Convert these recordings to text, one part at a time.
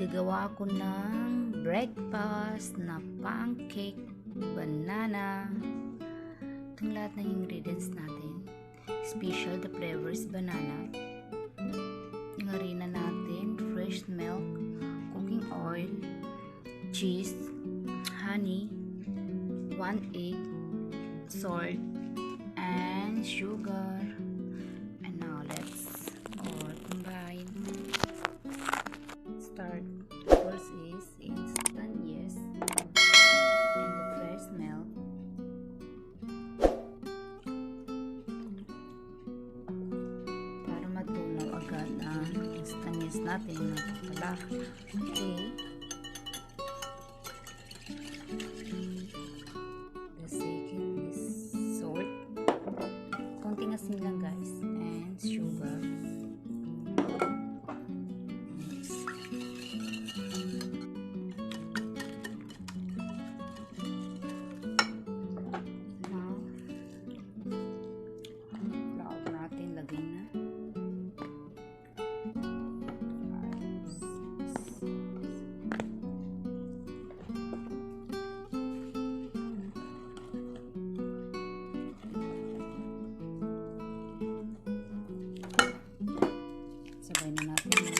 gagawa ako ng breakfast na pancake, banana. Itong lahat ng ingredients natin. Special the flavors banana. Yung harina natin, fresh milk, cooking oil, cheese, honey, 1 egg, salt, and sugar. And now let's all combine. Start. First is instant yeast and the fresh milk. Para matunaw agad ang instant yeast natin ng pala. Okay. The second is salt. Konting asin lang guys, and sugar. Sabay na natin ng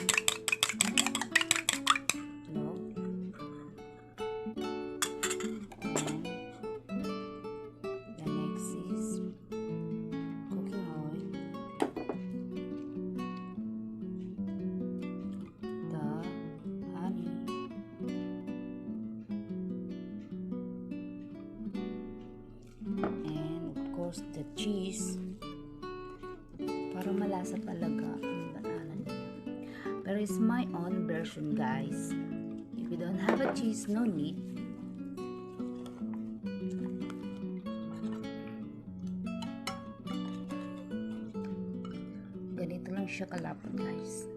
itlog. And the next is cooking oil. The honey. And of course the cheese. Para malasa talaga ang banana niya. Pero it's my own version guys. If you don't have a cheese, no need. Ganito lang siya kalapot guys.